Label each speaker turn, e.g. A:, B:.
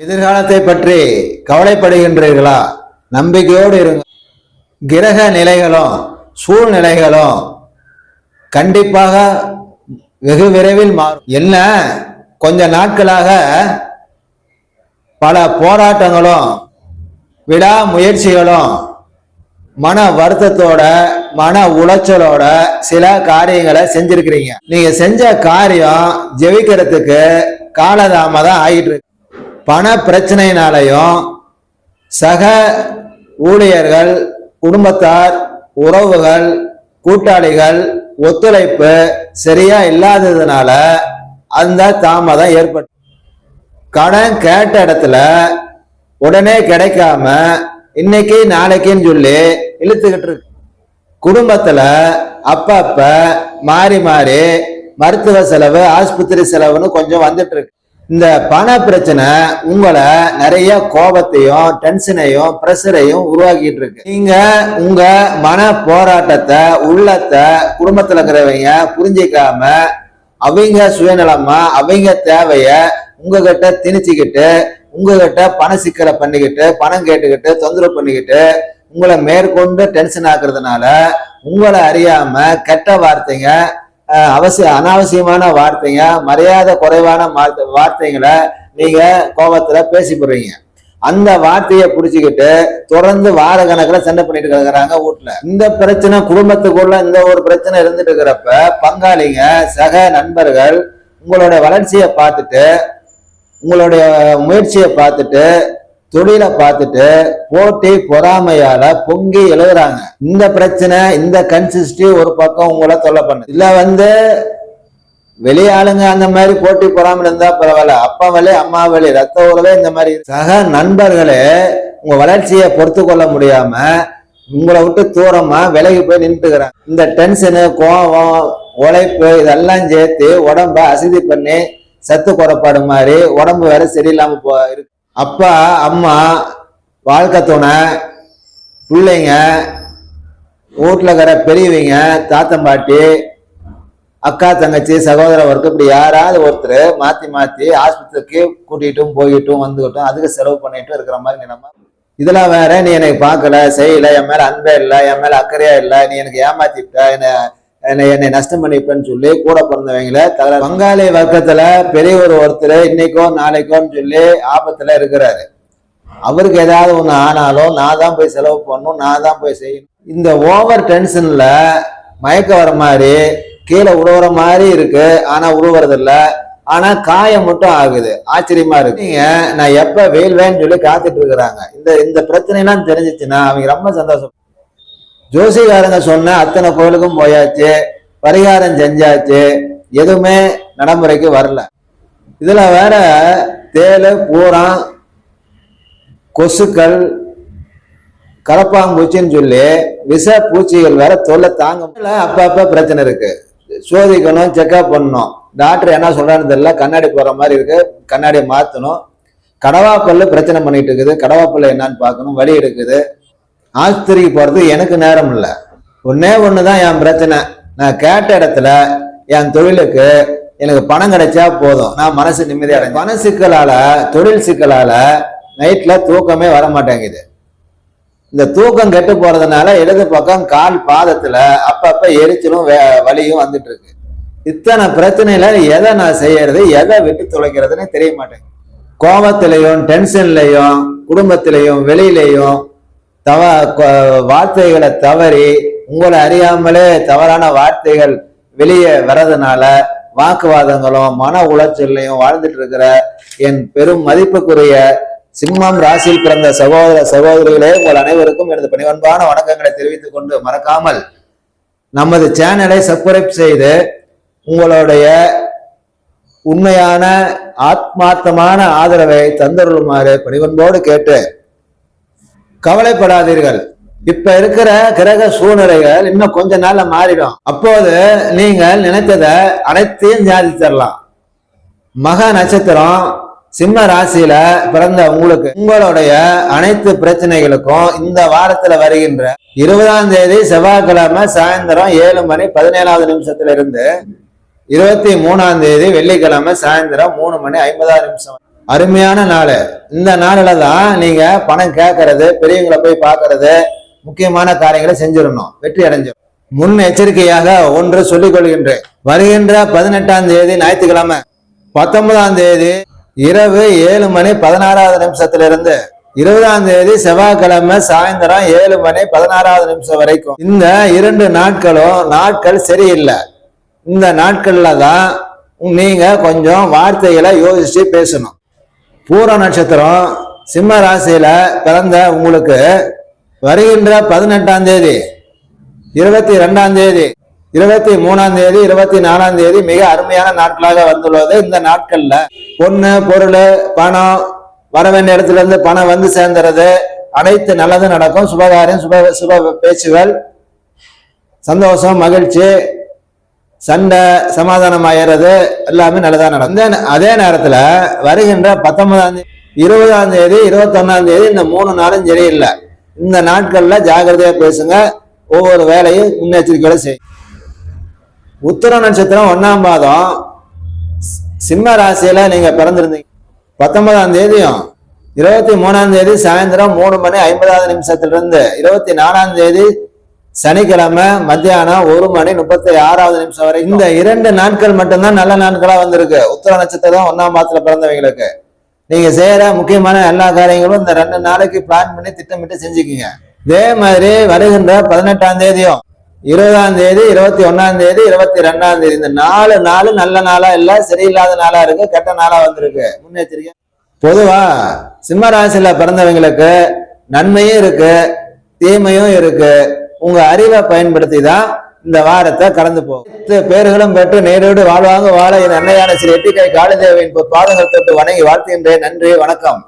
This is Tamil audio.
A: எதிர்காலத்தை பற்றி கவலைப்படுகின்றீர்களா? நம்பிக்கையோடு இருங்க. கிரக நிலைகளும் சூழ்நிலைகளும் கண்டிப்பாக வெகு விரைவில் மாறும். என்ன கொஞ்ச நாட்களாக பல போராட்டங்களும் விடாமுயற்சிகளும் மன வருத்தத்தோட மன உளைச்சலோட சில காரியங்களை செஞ்சிருக்கிறீங்க. நீங்க செஞ்ச காரியம் ஜெயிக்கிறதுக்கு காலதாமதம் ஆகிட்டு இருக்கு. பண பிரச்சனையினாலையும் சக ஊழியர்கள், குடும்பத்தார், உறவுகள், கூட்டாளிகள் ஒத்துழைப்பு சரியா இல்லாததுனால அந்த தாமதம் ஏற்பட்டு கடன் கேட்ட இடத்துல உடனே கிடைக்காம இன்னைக்கு நாளைக்குன்னு சொல்லி இழுத்துக்கிட்டு இருக்கு. குடும்பத்துல அப்பப்ப மாறி மாறி மருத்துவ செலவு, ஆஸ்பத்திரி செலவுன்னு கொஞ்சம் வந்துட்டு இருக்கு. இந்த பண பிரச்சனை உங்களை நிறைய கோபத்தையும் டென்ஷனையும் பிரஷரையும் உருவாக்கிட்டு இருக்கு. நீங்க உங்க மன போராட்டத்தை, உள்ளத்தை குடும்பத்துல இருக்கிறவங்க புரிஞ்சிக்காம அவங்க சுயநலமா அவங்க தேவைய உங்ககிட்ட திணிச்சுக்கிட்டு உங்ககிட்ட பண சிக்கலை பண்ணிக்கிட்டு பணம் கேட்டுக்கிட்டு தொந்தரவு பண்ணிக்கிட்டு உங்களை மேற்கொண்டு டென்ஷன் ஆக்குறதுனால உங்களை அறியாம கெட்ட வார்த்தைங்க, அனாவசியமான வார்த்தைங்க, மரியாதை குறைவான வார்த்தைங்களை நீங்க கோபத்துல பேசி போடுறீங்க. அந்த வார்த்தையை புடிச்சுக்கிட்டு தொடர்ந்து வார கணக்குல சண்டை பண்ணிட்டு இருக்கிறாங்க வீட்டுல. இந்த பிரச்சனை குடும்பத்துக்குள்ள இந்த ஒரு பிரச்சனை இருந்துட்டு இருக்கிறப்ப பங்காளிங்க, சக நண்பர்கள் உங்களோட வளர்ச்சியை பார்த்துட்டு, உங்களுடைய முயற்சியை பார்த்துட்டு, தொழிலை பார்த்துட்டு போட்டி பொறாமையால பொங்கி எழுதுறாங்க. இந்த பிரச்சனை, இந்த கன்சிஸ்டி ஒரு பக்கம் உங்களை தொல்லை பண்ணு. இதுல வெளியாளுங்க அந்த மாதிரி போட்டி பொறாமல் இருந்தா பரவாயில்ல, அப்பா வலி அம்மா வலி ரத்த உறவே இந்த மாதிரி சக நண்பர்களே உங்க வளர்ச்சியை பொறுத்து கொள்ள முடியாம உங்களை விட்டு தூரமா விலகி போய் நின்றுக்கிறாங்க. இந்த டென்ஷனு, கோபம், உழைப்பு இதெல்லாம் சேர்த்து உடம்ப அசதி பண்ணி சத்து குறைபாடு மாதிரி உடம்பு வேற சரியில்லாம இருக்கு. அப்பா அம்மா, வாழ்க்கை துணை, பிள்ளைங்க, வீட்டுல இருக்கிற பெரியவங்க, தாத்தன் பாட்டி, அக்கா தங்கச்சி, சகோதர வர்க்கம் இப்படி யாராவது ஒருத்தர் மாத்தி மாத்தி ஆஸ்பத்திரிக்கு கூட்டிட்டும் போயிட்டும் வந்துகிட்டும் அதுக்கு செலவு பண்ணிட்டும் இருக்கிற மாதிரி நிலைமை. இதெல்லாம் வேற, நீ எனக்கு பார்க்கல செய்யல, என் மேல அன்பே இல்லை, என் மேல அக்கறையா இல்லை, நீ எனக்கு ஏமாத்திட்ட, என்னை நஷ்டம் பண்ணிப்பேன்னு சொல்லி கூட பிறந்தவங்கள தவிர பங்காளி வர்க்கத்துல பெரிய ஒருத்தர் இன்னைக்கோ நாளைக்கோன்னு சொல்லி ஆபத்துல இருக்கிறாரு. அவருக்கு ஏதாவது ஒண்ணு ஆனாலும் நான் தான் போய் செலவு பண்ணணும், நான் தான் போய் செய்யணும். இந்த ஓவர் டென்ஷன்ல மயக்க வர மாதிரி கீழே உழுவுற மாதிரி இருக்கு, ஆனா உழுவுறது இல்லை, ஆனா காயம் மட்டும் ஆகுது. ஆச்சரியமா இருக்கு. நான் எப்ப வெயில்வேன்னு சொல்லி காத்துட்டு இருக்கிறாங்க. இந்த பிரச்சனை எல்லாம் தெரிஞ்சிச்சுன்னா அவங்க ரொம்ப சந்தோஷம். ஜோசிகாரங்க சொன்ன அத்தனை கோயிலுக்கும் போயாச்சு, பரிகாரம் செஞ்சாச்சு, எதுவுமே நடைமுறைக்கு வரல. இதுல வேற தேளு, பூரம், கொசுக்கள், கரப்பாம்பூச்சின்னு சொல்லி விஷ பூச்சிகள் வேற தொல்லை தாங்க. அப்பப்ப பிரச்சனை இருக்கு. சோதிக்கணும், செக்அப் பண்ணணும். டாக்டர் என்ன சொல்றான்னு தெரியல, கண்ணாடி போற மாதிரி இருக்கு, கண்ணாடியை மாத்தணும். கடவாப்பல்லு பிரச்சனை பண்ணிட்டு இருக்குது, கடவாப்பல்ல என்னன்னு பார்க்கணும், வலி எடுக்குது. ஆஸ்பத்திரிக்கு போறது எனக்கு நேரம் இல்லை. ஒன்னே ஒண்ணுதான் என் பிரச்சனை, நான் கேட்ட இடத்துல என் தொழிலுக்கு எனக்கு பணம் கிடைச்சா போதும், நான் மனசு நிம்மதியா அடைஞ்சேன். பண சிக்கலால, தொழில் சிக்கலால நைட்ல தூக்கமே வர மாட்டேங்குது. இந்த தூக்கம் கெட்டு போறதுனால இடது பக்கம் கால் பாதத்துல அப்பப்ப எரிச்சலும் வலியும் வந்துட்டு இருக்கு. இத்தனை பிரச்சனையில எதை நான் செய்யறது, எதை விட்டு தொலைக்கிறதுன்னு தெரிய மாட்டேங்குது. கோபத்திலையும் டென்ஷன்லையும் குடும்பத்திலையும் வெளியிலையும் வார்த்தைகளை தவறி உங்களை அறியாமலே தவறான வார்த்தைகள் வெளியே வர்றதுனால வாக்குவாதங்களும் மன உளைச்சலையும் வாழ்ந்துட்டு இருக்கிற என் பெரும் மதிப்புக்குரிய சிம்மம் ராசியில் பிறந்த சகோதர சகோதரிகளே, உங்கள் அனைவருக்கும் எனது பணிவன்பான வணக்கங்களை தெரிவித்துக் கொண்டு மறக்காமல் நமது சேனலை சப்ஸ்கிரைப் செய்து உங்களுடைய உண்மையான ஆத்மார்த்தமான ஆதரவை தந்தருளுமாறு பணிவன்போடு கேட்டு, கவலைப்படாதீர்கள். இப்ப இருக்கிற கிரக சூழ்நிலைகள் இன்னும் கொஞ்ச நாள்ல மாறிடும். அப்போது நீங்கள் நினைத்ததை அனைத்தையும் சாதிச்சிடலாம். மக நட்சத்திரம் சிம்ம ராசியில பிறந்த உங்களுக்கு உங்களுடைய அனைத்து பிரச்சனைகளுக்கும் இந்த வாரத்துல வருகின்ற 20ஆம் தேதி செவ்வாய்க்கிழமை சாயந்தரம் 7:17 இருந்து 23ஆம் தேதி வெள்ளிக்கிழமை சாயந்தரம் 3:50 அருமையான நாள். இந்த நாளில தான் நீங்க பணம் கேட்கறது, பெரியவங்களை போய் பார்க்கறது, முக்கியமான காரியங்களை செஞ்சிடணும், வெற்றி அடைஞ்சிடும். முன் எச்சரிக்கையாக ஒன்று சொல்லிக் கொள்கின்றேன். வருகின்ற 18ஆம் தேதி ஞாயிற்றுக்கிழமை, 19ஆம் தேதி இரவு 7:16 20ஆம் தேதி செவ்வாய்க்கிழமை சாயந்தரம் 7:16 வரைக்கும் இந்த 2 நாட்கள் சரியில்லை. இந்த நாட்கள்ல தான் நீங்க கொஞ்சம் வார்த்தைகளை யோசிச்சு பேசணும். பூர நட்சத்திரம் சிம்ம ராசியில பிறந்த உங்களுக்கு வருகின்ற 18ஆம் தேதி, 22ஆம் தேதி, 23ஆம் தேதி, 24ஆம் தேதி மிக அருமையான நாட்களாக வந்துள்ளது. இந்த நாட்கள்ல பொண்ணு, பொருள், பணம் வர வேண்டிய இடத்துல இருந்து பணம் வந்து சேர்ந்துறது, அனைத்து நல்லதும் நடக்கும். சுபகாரியம், சுப பேச்சுகள், சந்தோஷம், மகிழ்ச்சி, சண்டை சமாதானம் ஆகிறது, எல்லாமே நல்லதா நடக்கும். அதே நேரத்துல வருகின்ற 19ஆம் தேதி, 20ஆம் தேதி, 21ஆம் தேதி இந்த 3 நாளும் சரியில்லை. இந்த நாட்கள்ல ஜாகிரதையா பேசுங்க. ஒவ்வொரு வேலையும் முன்னெச்சரிக்கையோட செய்யும். உத்திர நட்சத்திரம் 1ஆம் பாதம் சிம்ம ராசியில நீங்க பிறந்திருந்தீங்க. 19ஆம் தேதியும் 23ஆம் தேதி சாயந்தரம் 3:50 24ஆம் தேதி சனிக்கிழமை மத்தியானம் 1:36 வரை இந்த 2 நாட்கள் மட்டும்தான் நல்ல நாட்களா வந்திருக்கு. உத்திர நட்சத்திரம் 1ஆம் பாதத்துல பிறந்தவங்களுக்கு நீங்க செய்யற முக்கியமான எல்லா காரியங்களும் இந்த 2 நாளைக்கு பிளான் பண்ணி திட்டமிட்டு செஞ்சுக்கீங்க. இதே மாதிரி வருகின்ற 18ஆம் தேதியும், 20ஆம் தேதி, 21ஆம் தேதி, 22ஆம் தேதி இந்த 4 நாள் நல்ல நாளா இல்ல, சரியில்லாத நாளா இருக்கு, கெட்ட நாளா வந்திருக்கு. முன்னெச்சரிக்கை. பொதுவா சிம்ம ராசியில பிறந்தவங்களுக்கு நன்மையும் இருக்கு, தீமையும் இருக்கு. உங்க அறிவை பயன்படுத்தி தான் இந்த வாரத்தை கடந்து போகும். பேர்களும் பெற்று நேரோடு வாழ்வாங்க வாழ என் அன்னையான ஸ்ரீ எட்டிக்கை காளிதேவியின் பாதங்கள் தொட்டு வணங்கி வாழ்த்துகின்றேன். நன்றி, வணக்கம்.